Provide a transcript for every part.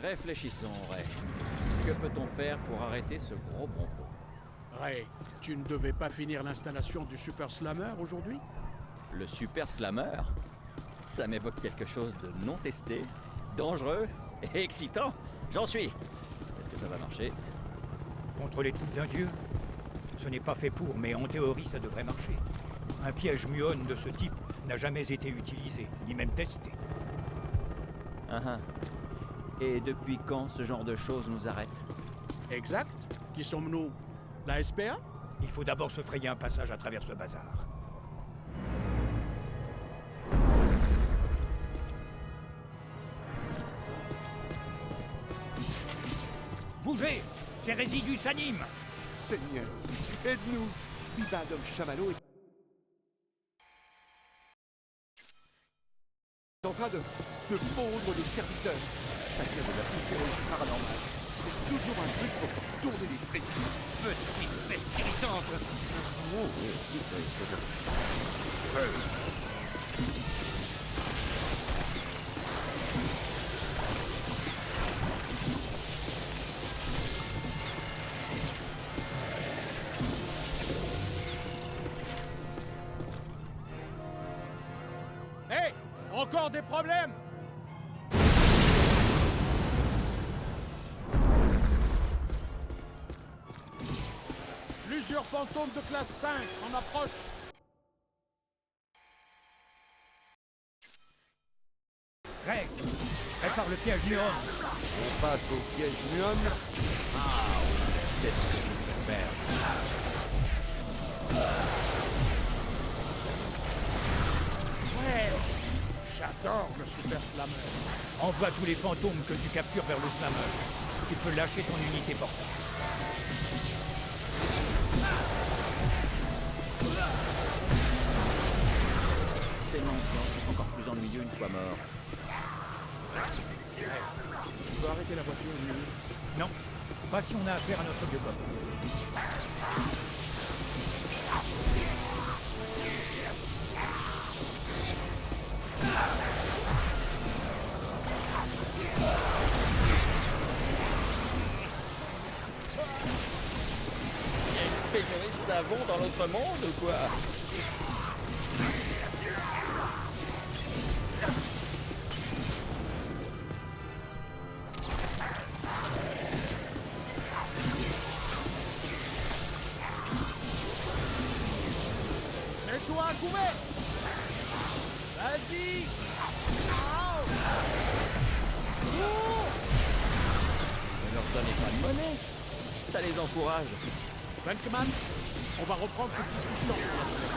Réfléchissons, Ray. Que peut-on faire pour arrêter ce gros bronco? Ray, tu ne devais pas finir l'installation du Super Slammer aujourd'hui? Le Super Slammer? Ça m'évoque quelque chose de non testé, dangereux et excitant. J'en suis. Est-ce que ça va marcher? Contre les troupes d'un dieu? Ce n'est pas fait pour, mais en théorie, ça devrait marcher. Un piège muon de ce type n'a jamais été utilisé, ni même testé. Et depuis quand ce genre de choses nous arrête? Exact. Qui sommes-nous? La SPA? Il faut d'abord se frayer un passage à travers ce bazar. Bougez! Ces résidus s'animent! Seigneur, aide-nous! Bibadom Chamallow est en train de pondre les serviteurs. Ça vient de la physiologie paranormale. Toujours un truc pour tourner les tripes. Petite peste irritante. Hé! Encore des problèmes? Plusieurs fantômes de classe 5 en approche. Ray, prépare le piège muon. On passe au piège muon. C'est ce que je préfère. Ouais! J'adore le Super Slammer. Envoie tous les fantômes que tu captures vers le slammer. Tu peux lâcher ton unité portable. Ces mendiants sont encore plus ennuyeux une fois morts. Tu peux arrêter la voiture une minute? Non, pas si on a affaire à notre vieux copain. Pénurie de savon dans l'autre monde ou quoi? Mets-toi un couvert! Vas-y! Ne leur donnez pas de monnaie. Ça les encourage. Venkman, on va reprendre cette discussion sur la tournée.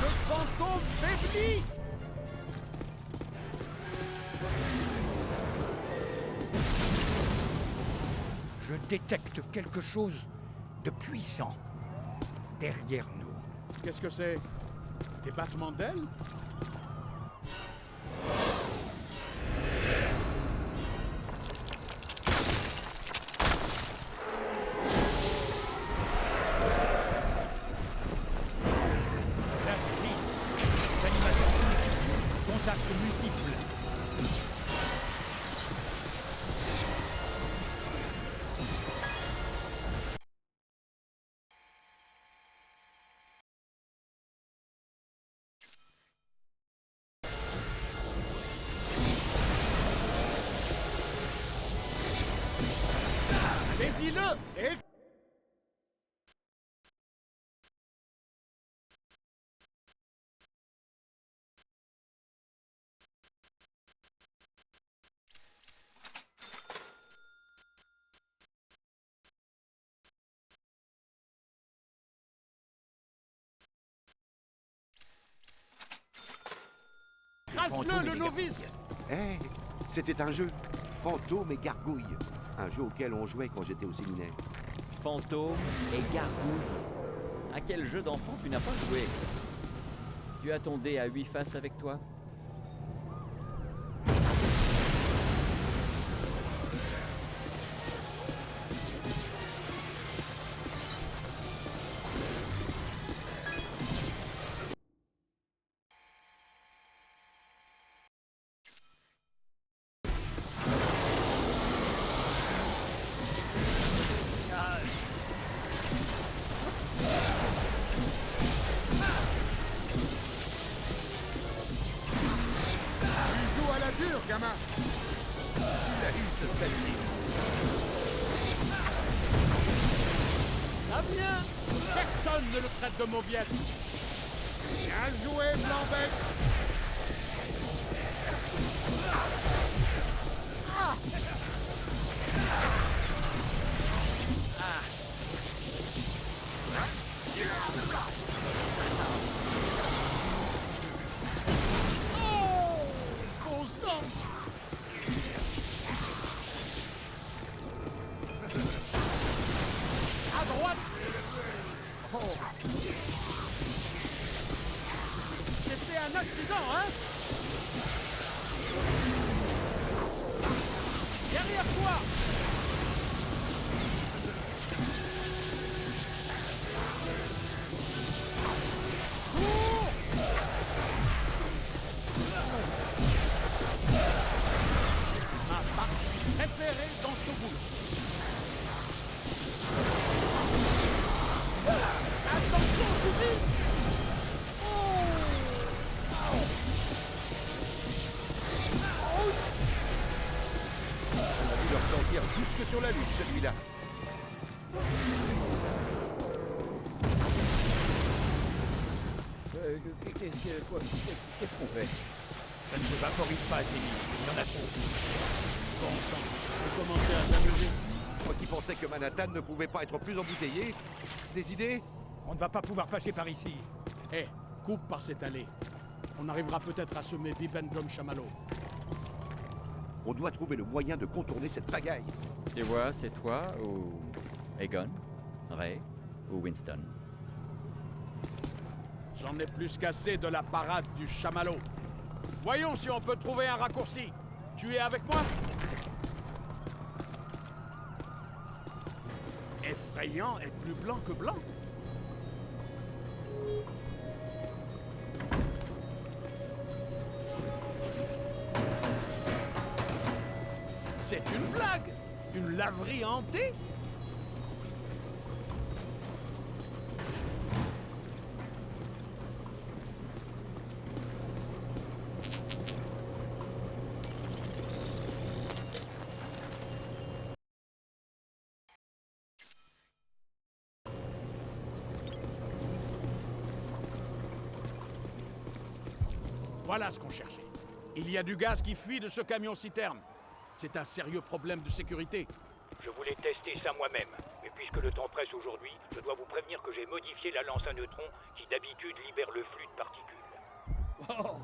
Le fantôme faiblit! Je détecte quelque chose de puissant derrière nous. Qu'est-ce que c'est? Des battements d'ailes? La scie, animateurs multiples, contacts multiples. Saisis-le et... Crasse-le, le novice! Hé, c'était un jeu. Fantôme et gargouille. Un jeu auquel on jouait quand j'étais au séminaire. Fantôme et gargouille. À quel jeu d'enfant tu n'as pas joué? Tu as ton dé à 8 faces avec toi? gamin. Tu l'as eu, ce sale type. Ça vient. Personne ne le traite de mauviette. Bien joué, Blanc-Bec. Bon sang. À droite. C'était un accident, hein? Derrière toi. Cours. Ma partie préférée dans ce boulot. Attention, tu vises. On a dû le ressentir jusque sur la lune, celui-là. Qu'est-ce qu'on fait? Ça ne se vaporise pas assez vite. Il y en a trop. Bon sang, faut commencer à s'amuser. Moi qui pensais que Manhattan ne pouvait pas être plus embouteillé. Des idées? On ne va pas pouvoir passer par ici. Hé, coupe par cette allée. On arrivera peut-être à semer Bibendum Chamallow. On doit trouver le moyen de contourner cette pagaille. Tu vois, c'est toi ou Egon, Ray ou Winston. J'en ai plus qu'assez de la parade du chamallow. Voyons si on peut trouver un raccourci. Tu es avec moi? Effrayant et plus blanc que blanc. C'est une blague! Une laverie hantée? Voilà ce qu'on cherchait. Il y a du gaz qui fuit de ce camion-citerne. C'est un sérieux problème de sécurité. Je voulais tester ça moi-même, mais puisque le temps presse aujourd'hui, je dois vous prévenir que j'ai modifié la lance à neutrons qui d'habitude libère le flux de particules. Oh,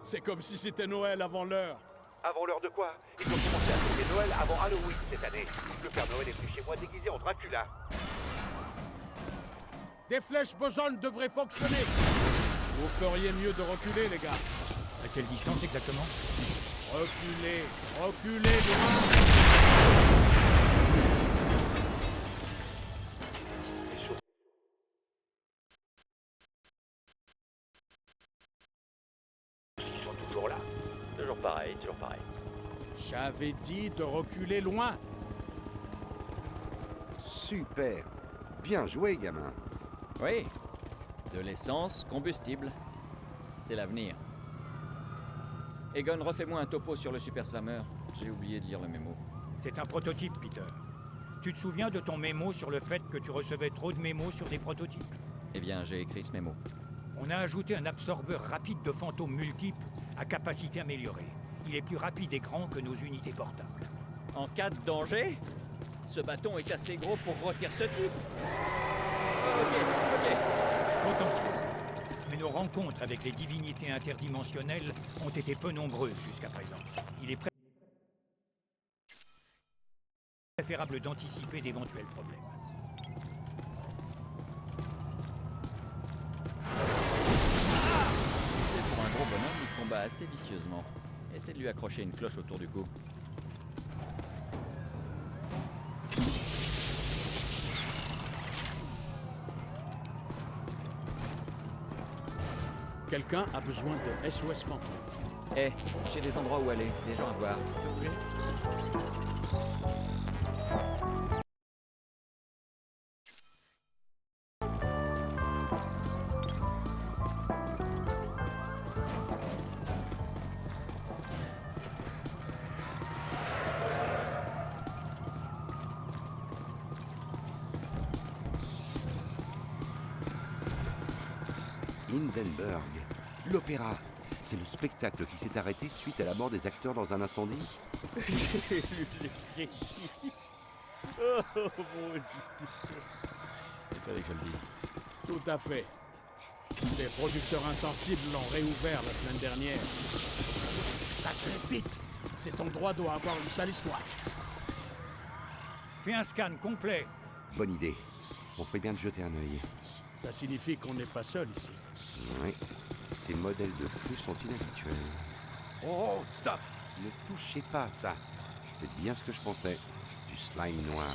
c'est comme si c'était Noël avant l'heure. Avant l'heure de quoi? Ils ont commencé à fêter Noël avant Halloween cette année. Le Père Noël est venu chez moi déguisé en Dracula. Des flèches boson devraient fonctionner. Vous feriez mieux de reculer, les gars. À quelle distance exactement? Reculez, reculez, loin. Ils sont toujours là. Toujours pareil, toujours pareil. J'avais dit de reculer loin. Super. Bien joué, gamin. Oui, de l'essence combustible. C'est l'avenir. Egon, refais-moi un topo sur le Super Slammer. J'ai oublié de lire le mémo. C'est un prototype, Peter. Tu te souviens de ton mémo sur le fait que tu recevais trop de mémos sur des prototypes? Eh bien, j'ai écrit ce mémo. On a ajouté un absorbeur rapide de fantômes multiples à capacité améliorée. Il est plus rapide et grand que nos unités portables. En cas de danger, ce bâton est assez gros pour rôtir ce type. Ok. Potentiel. Mais nos rencontres avec les divinités interdimensionnelles ont été peu nombreuses jusqu'à présent. Il est préférable d'anticiper d'éventuels problèmes. C'est pour un gros bonhomme, il combat assez vicieusement. Essaie de lui accrocher une cloche autour du cou. Quelqu'un a besoin de SOS fantôme. Eh, j'ai des endroits où aller, des gens à voir. Tu peux bouger? Hindenburg. L'opéra. C'est le spectacle qui s'est arrêté suite à la mort des acteurs dans un incendie. J'ai lu les crédits. Oh mon Dieu. Il fallait que je le dise. Tout à fait. Les producteurs insensibles l'ont réouvert la semaine dernière. Sacré bite! Cet endroit doit avoir une sale histoire. Fais un scan complet. Bonne idée. On ferait bien de jeter un œil. Ça signifie qu'on n'est pas seul ici. Oui. Ces modèles de flux sont inhabituels. Oh, stop! Ne touchez pas à ça. C'est bien ce que je pensais. Du slime noir.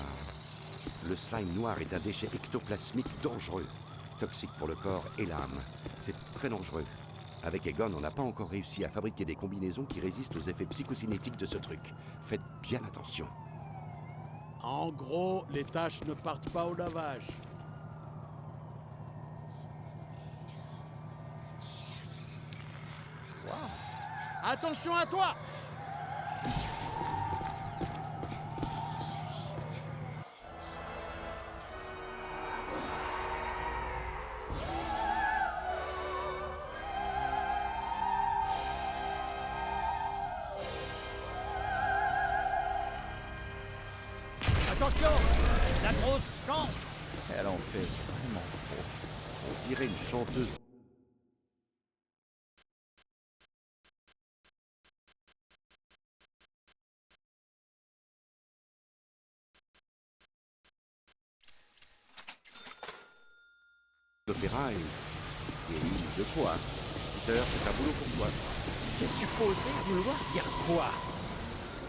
Le slime noir est un déchet ectoplasmique dangereux. Toxique pour le corps et l'âme. C'est très dangereux. Avec Egon, on n'a pas encore réussi à fabriquer des combinaisons qui résistent aux effets psychocinétiques de ce truc. Faites bien attention. En gros, les tâches ne partent pas au lavage. Wow. Attention à toi! Attention! La grosse chante! Elle en fait vraiment trop. On dirait une chanteuse. L'opéra et de quoi? Peter, c'est un boulot pour toi. C'est supposé vouloir dire quoi?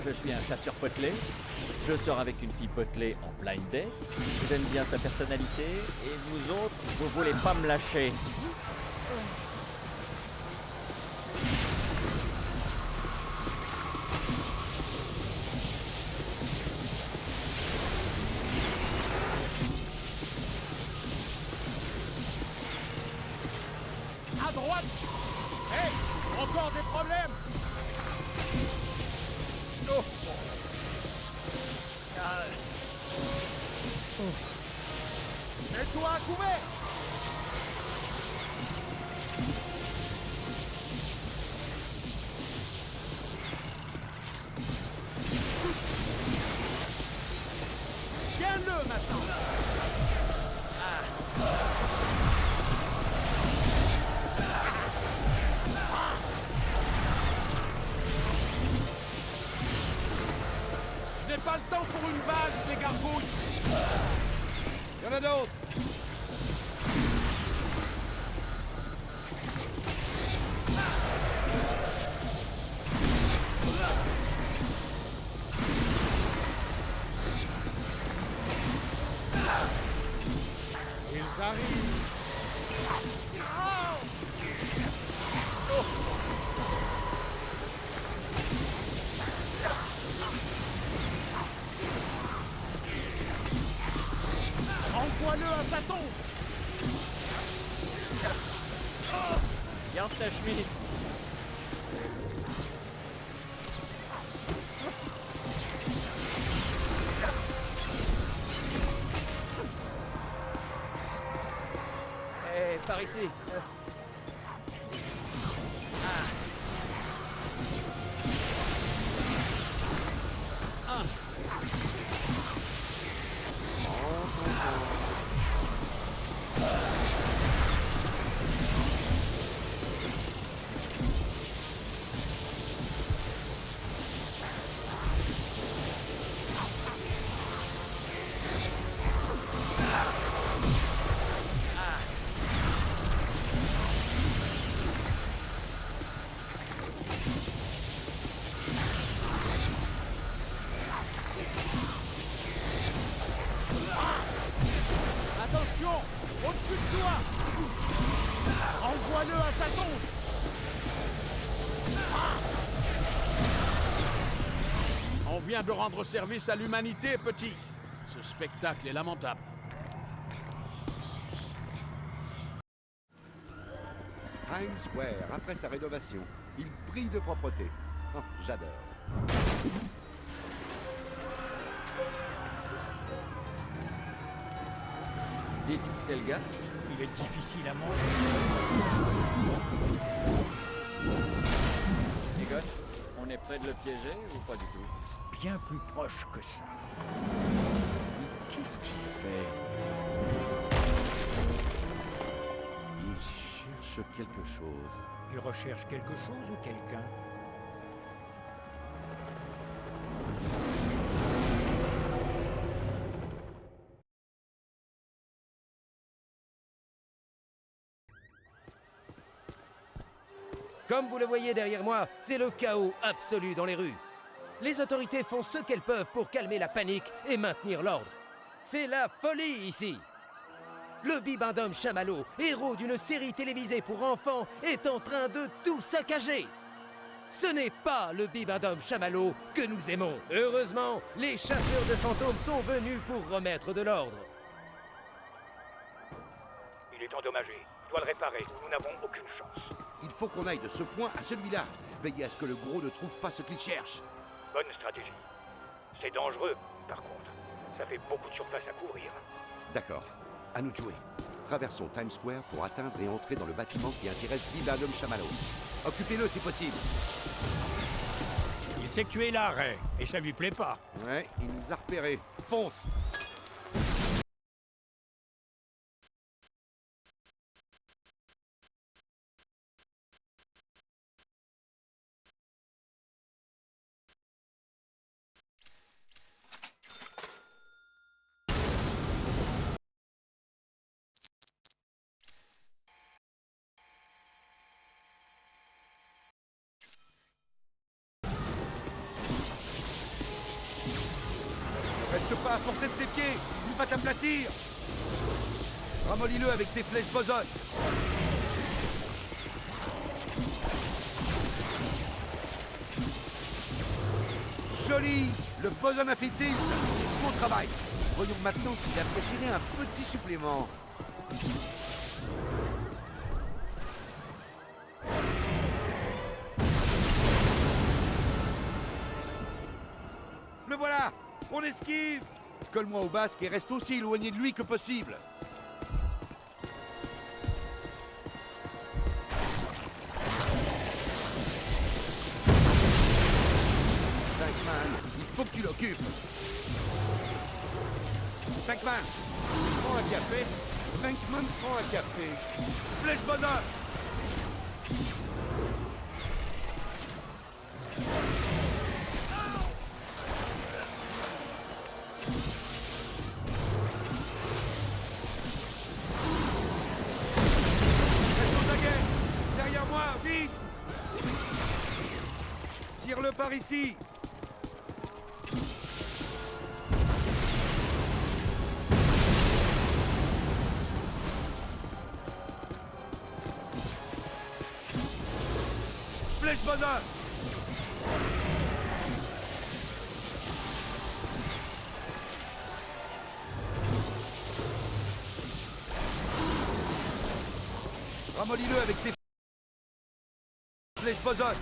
Je suis un chasseur potelé, je sors avec une fille potelée en blind date, j'aime bien sa personnalité, et vous autres, vous voulez pas me lâcher. À droite! Hé! Encore des problèmes! Oh. Mets-toi à couvert! Tiens-le maintenant! Je n'ai pas le temps pour une valse, les gargouilles! Il y en a d'autres! Ils arrivent! Envoie-le à sa tombe! Garde ta chemise. Eh, par ici. Attention! Au-dessus de toi! Envoie-le à sa tombe! On vient de rendre service à l'humanité, petit. Ce spectacle est lamentable. Times Square, après sa rénovation, il brille de propreté. Oh, j'adore. Dites, c'est le gars? Il semble être difficile à monter. Egon, on est près de le piéger ou pas du tout? Bien plus proche que ça. Qu'est-ce qu'il fait? Il cherche quelque chose. Il recherche quelque chose ou quelqu'un? Comme vous le voyez derrière moi, c'est le chaos absolu dans les rues. Les autorités font ce qu'elles peuvent pour calmer la panique et maintenir l'ordre. C'est la folie ici. Le bibendum Chamallow, héros d'une série télévisée pour enfants, est en train de tout saccager. Ce n'est pas le bibendum Chamallow que nous aimons. Heureusement, les chasseurs de fantômes sont venus pour remettre de l'ordre. Il est endommagé. Je dois le réparer ou nous n'avons aucune chance. Il faut qu'on aille de ce point à celui-là. Veillez à ce que le gros ne trouve pas ce qu'il cherche. Bonne stratégie. C'est dangereux, par contre. Ça fait beaucoup de surface à couvrir. D'accord. À nous de jouer. Traversons Times Square pour atteindre et entrer dans le bâtiment qui intéresse Bibendum Chamallow. Occupez-le si possible. Il sait que tu es là, Ray, et ça lui plaît pas. Ouais, il nous a repérés. Fonce! Reste pas à portée de ses pieds! Il va t'aplatir! Ramollis-le avec tes flèches boson! Joli! Le boson a fait tilt! Bon travail! Voyons maintenant s'il a préféré un petit supplément. Le voilà! On esquive! Colle-moi au basque et reste aussi éloigné de lui que possible. Tankman, il faut que tu l'occupes. Tankman, prends un café. Tankman, prends un café. Flèche bonheur! Derrière moi, vite! Tire-le par ici! Flèche boson! Ramollis-le avec tes flèches boson!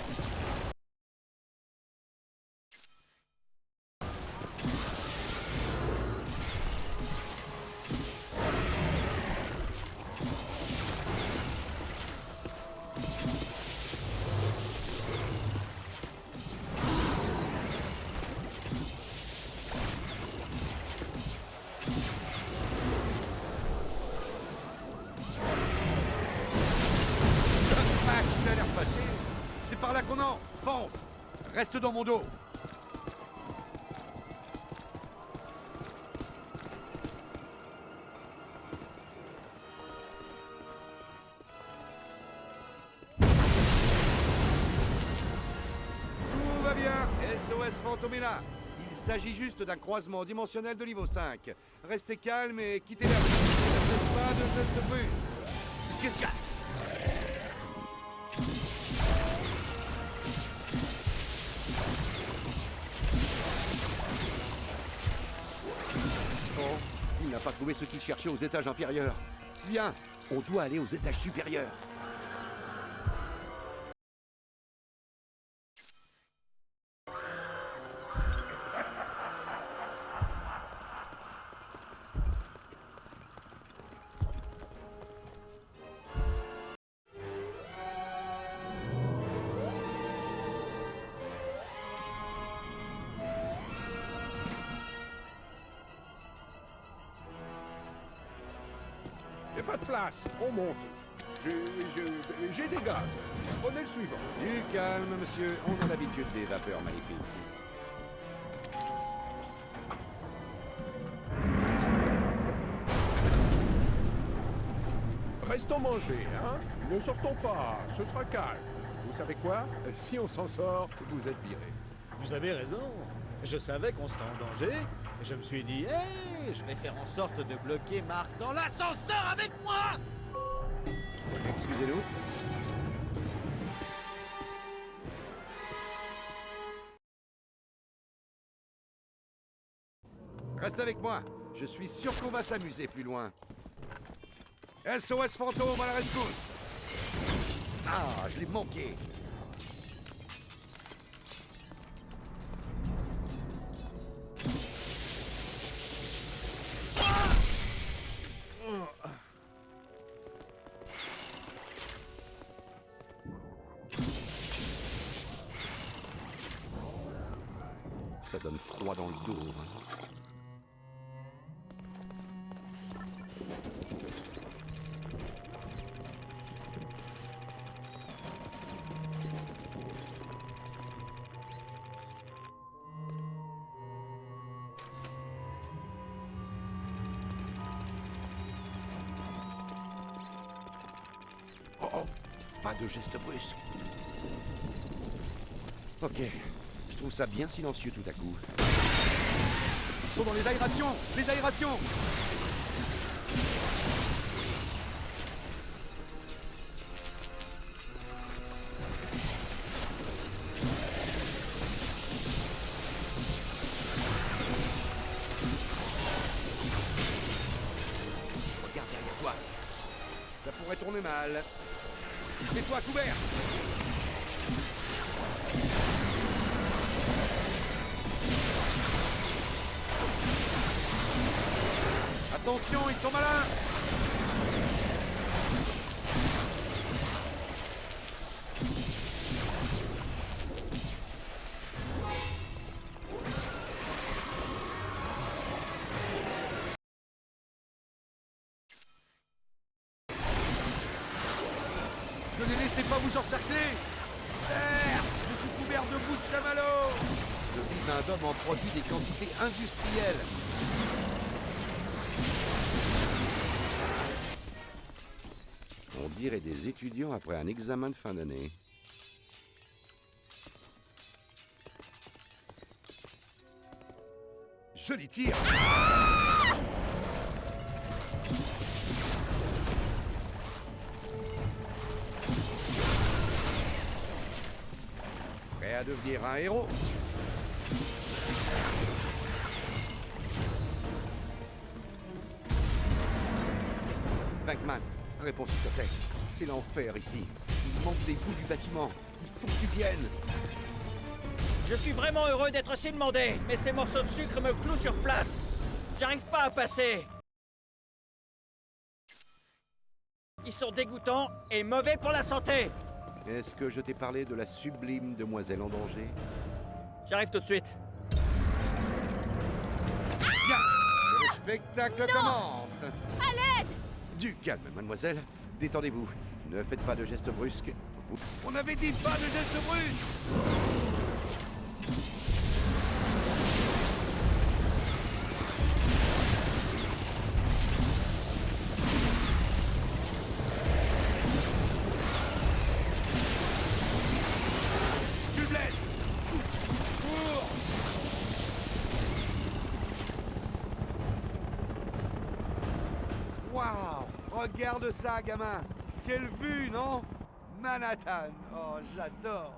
Il a l'air fâché. C'est par là qu'on entre. Fonce. Reste dans mon dos. Tout va bien. SOS Fantomina. Il s'agit juste d'un croisement dimensionnel de niveau 5. Restez calme et quittez la rue. Ne faites pas de gestes brusques. Qu'est-ce qu'il y a? Oh, il n'a pas trouvé ce qu'il cherchait aux étages inférieurs. Viens, on doit aller aux étages supérieurs. pas de place. On monte. J'ai des gaz. Prenez le suivant. Du calme, monsieur. On a l'habitude des vapeurs maléfiques. Restons manger, hein? Ne sortons pas, ce sera calme. Vous savez quoi? Si on s'en sort, vous êtes virés. Vous avez raison. Je savais qu'on serait en danger. Et je me suis dit, hey, je vais faire en sorte de bloquer Marc dans l'ascenseur avec moi. Excusez-nous. Reste avec moi. Je suis sûr qu'on va s'amuser plus loin. SOS fantôme à la rescousse. Ah, je l'ai manqué. Ça donne froid dans le dos. Hein. Oh, oh, pas de geste brusque. Ok, je trouve ça bien silencieux tout à coup. Ils sont dans les aérations! Les aérations! Regarde derrière toi. Ça pourrait tourner mal. Mets-toi à couvert! Attention, ils sont malins! Ne les laissez pas vous encercler! Merde! Je suis couvert de bouts de chamallow! Le Bibendum en produit des quantités industrielles. On dirait des étudiants après un examen de fin d'année. Je les tire! Prêt à devenir un héros? Venkman, réponds s'il te plaît. C'est l'enfer ici. Il manque des bouts du bâtiment. Il faut que tu viennes. Je suis vraiment heureux d'être aussi demandé, mais ces morceaux de sucre me clouent sur place. J'arrive pas à passer. Ils sont dégoûtants et mauvais pour la santé. Est-ce que je t'ai parlé de la sublime demoiselle en danger? J'arrive tout de suite. Bien, le spectacle commence. À l'aide! Du calme, mademoiselle. Détendez-vous. Ne faites pas de gestes brusques. Vous... On avait dit pas de gestes brusques! Tu le blesses! Cours! Waouh! Regarde ça, gamin! Quelle vue, non? Manhattan! Oh, j'adore!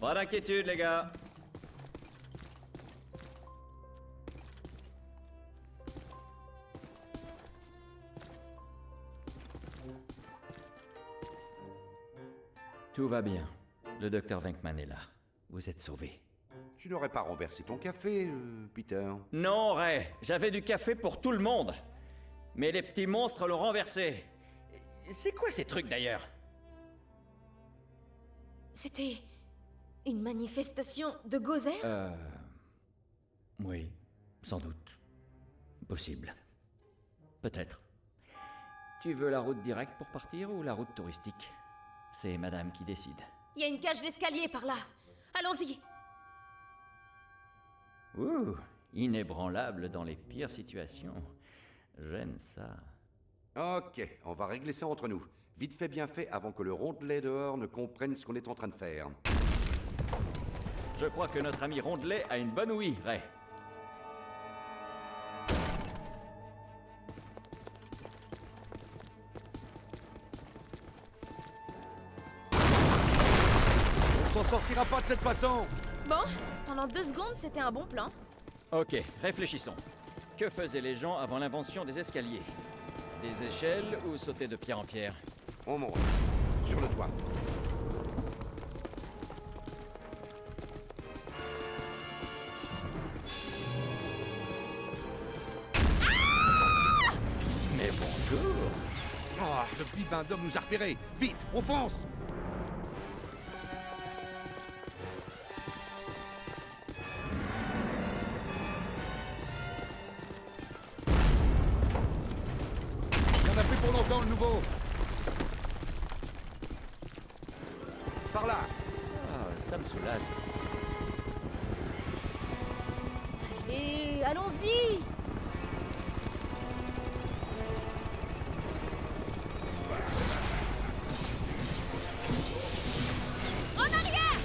Pas d'inquiétude, les gars. Tout va bien. Le docteur Venkman est là. Vous êtes sauvés. Tu n'aurais pas renversé ton café, Peter? Non, Ray. J'avais du café pour tout le monde. Mais les petits monstres l'ont renversé. C'est quoi ces trucs, d'ailleurs? C'était une manifestation de Gozer? Oui, sans doute. Possible. Peut-être. Tu veux la route directe pour partir ou la route touristique? C'est madame qui décide. Il y a une cage d'escalier par là. Allons-y. Ouh, inébranlable dans les pires situations. J'aime ça. Ok, on va régler ça entre nous. Vite fait, bien fait, avant que le rondelet dehors ne comprenne ce qu'on est en train de faire. Je crois que notre ami Rondelet a une bonne ouïe, Ray. On s'en sortira pas de cette façon! Bon, pendant 2 secondes, c'était un bon plan. Ok, réfléchissons. Que faisaient les gens avant l'invention des escaliers? Des échelles ou sauter de pierre en pierre? On monte. Sur le toit. Mais bonjour! Oh, le bibendum nous a repérés. Vite, on fonce. Il y en a plus pour longtemps, le nouveau. Par là. Ah, ça me soulage. Et allons-y. En arrière.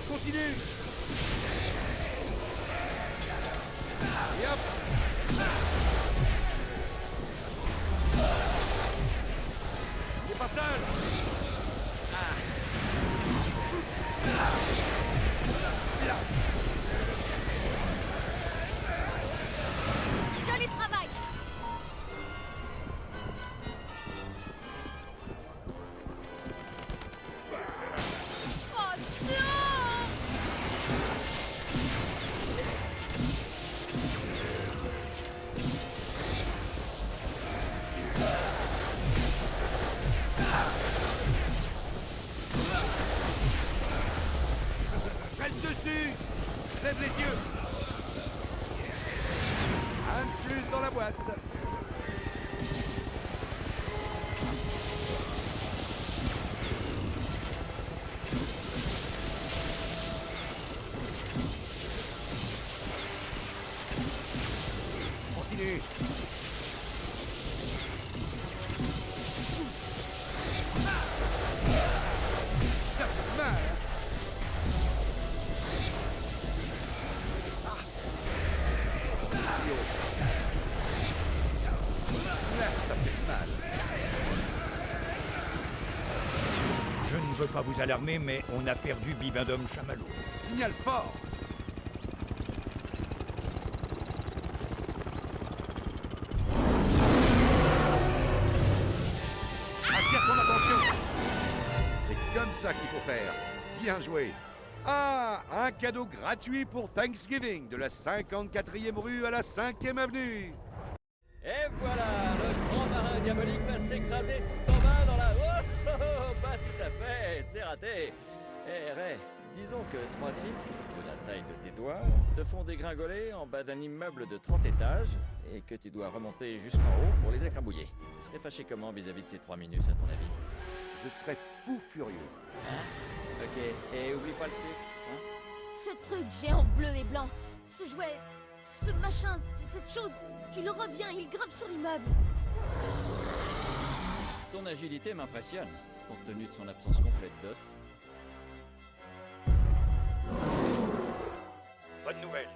Continue. Et hop. Il est pas seul. Joli travail. Oh non. Reste dessus. Lève les yeux. Un de plus dans la boîte. Continue. Ça fait mal. Là, ça fait mal. Je ne veux pas vous alarmer, mais on a perdu Bibendum Chamallow. Signal fort. Attire son attention. C'est comme ça qu'il faut faire. Bien joué. Ah, un cadeau gratuit pour Thanksgiving de la 54e rue à la 5e avenue. Et voilà, le grand marin diabolique va s'écraser tout en bas dans la... Oh, oh, oh, pas tout à fait, c'est raté. Eh Ray, disons que 3 types, de la taille de tes doigts, te font dégringoler en bas d'un immeuble de 30 étages et que tu dois remonter jusqu'en haut pour les écrabouiller. Tu serais fâché comment vis-à-vis de ces 3 minus, à ton avis? Je serais fou furieux. Hein? Ok, et oublie pas le sucre, hein? Ce truc géant bleu et blanc, ce jouet, ce machin, cette chose, il revient, il grimpe sur l'immeuble. Son agilité m'impressionne, compte tenu de son absence complète d'os. Bonne nouvelle.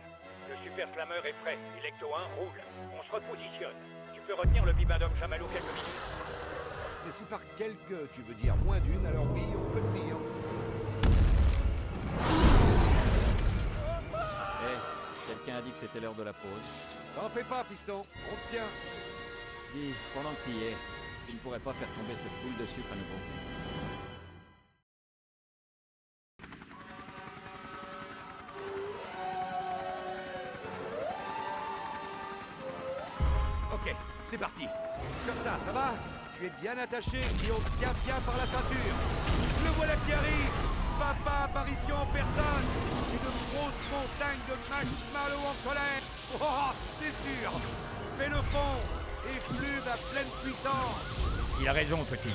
Le super slammer est prêt. Electo 1 roule. On se repositionne. Tu peux retenir le bibendum chamallow quelques minutes. Et si par quelques, tu veux dire moins d'une, alors oui, on peut tenir. Quelqu'un a dit que c'était l'heure de la pause. T'en fais pas, piston. On te tient. Dis, pendant que t'y es, tu ne pourrais pas faire tomber cette boule de sucre à nouveau. c'est parti. Comme ça va? Tu es bien attaché et on te tient bien par la ceinture. Le voilà qui arrive. Papa apparition en personne. Une grosse montagne de marshmallows en colère. Oh, c'est sûr. Fais le fond et plume à pleine puissance. Il a raison, petit.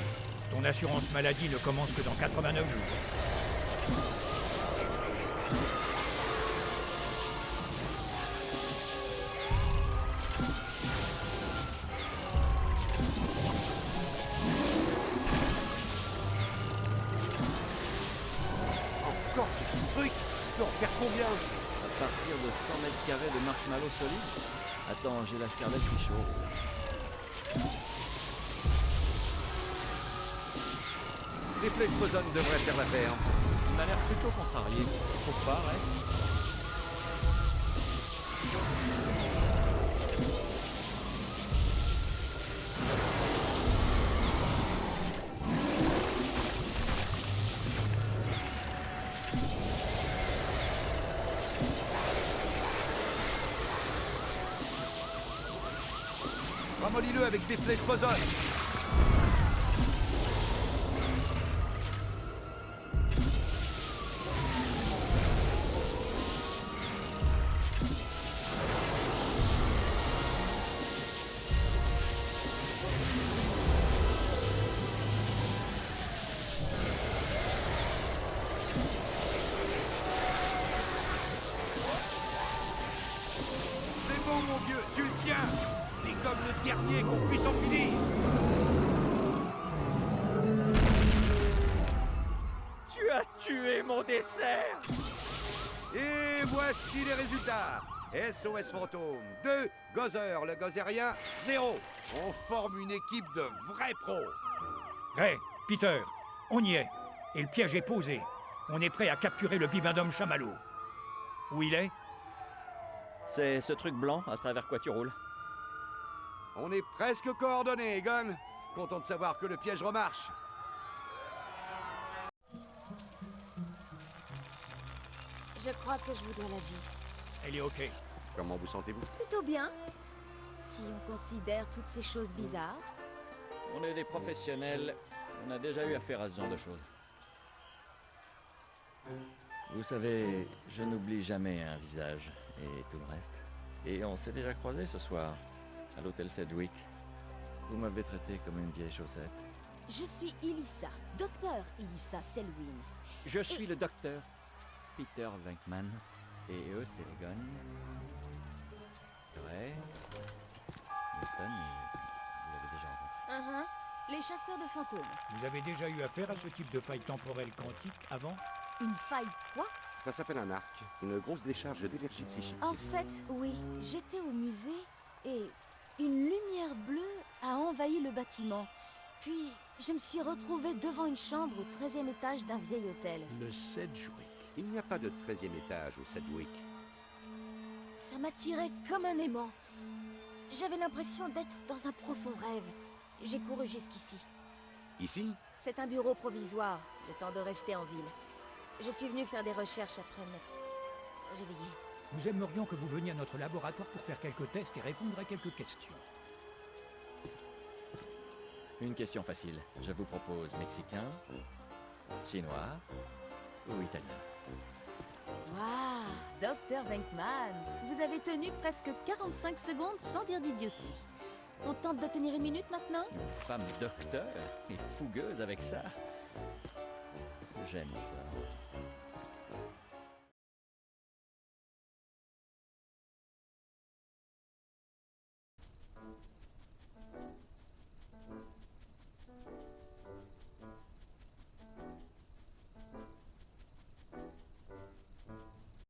Ton assurance maladie ne commence que dans 89 jours. Encore ce petit truc. Tu peux en faire combien? À partir de 100 mètres carrés de marshmallow solide. Attends, j'ai la cervelle qui chauffe. Les flèches boson devraient faire l'affaire. Il m'a l'air plutôt contrarié. Tu trouves pas, ouais? Ramollis-le avec des flèches boson. C'est bon, mon vieux, tu le tiens. T'es comme le dernier qu'on puisse en finir. Tu as tué mon dessert! Et voici les résultats. SOS Fantôme 2, Gozer, le gozérien, 0. On forme une équipe de vrais pros. Ray, Peter, on y est. Et le piège est posé. On est prêt à capturer le bibendum chamallow. Où il est? C'est ce truc blanc à travers quoi tu roules. On est presque coordonnés, Egon. Content de savoir que le piège remarche. Je crois que je vous dois la vie. Elle est OK. Comment vous sentez-vous? Plutôt bien. Si on considère toutes ces choses bizarres. On est des professionnels. On a déjà eu affaire à ce genre de choses. Vous savez, je n'oublie jamais un visage et tout le reste. Et on s'est déjà croisés ce soir, à l'hôtel Sedgwick. Vous m'avez traité comme une vieille chaussette. Je suis Elissa, docteur Elissa Selwyn. Je suis le docteur Peter Venkman. Et eux, c'est Egon, Ray, Winston, et vous l'avez déjà rencontré. Les chasseurs de fantômes. Vous avez déjà eu affaire à ce type de faille temporelle quantique avant? Une faille quoi? Ça s'appelle un arc, une grosse décharge d'énergie psychique. En fait, oui, j'étais au musée et une lumière bleue a envahi le bâtiment. Puis, je me suis retrouvée devant une chambre au 13e étage d'un vieil hôtel. Le Sedgwick. Il n'y a pas de 13e étage au Sedgwick. Ça m'attirait comme un aimant. J'avais l'impression d'être dans un profond rêve. J'ai couru jusqu'ici. Ici? C'est un bureau provisoire, le temps de rester en ville. Je suis venue faire des recherches après m'être réveillée. Nous aimerions que vous veniez à notre laboratoire pour faire quelques tests et répondre à quelques questions. Une question facile. Je vous propose mexicain, chinois ou italien. Waouh, Dr. Venkman, vous avez tenu presque 45 secondes sans dire d'idiotie. On tente de tenir une minute maintenant? Une femme docteur et fougueuse avec ça. J'aime ça.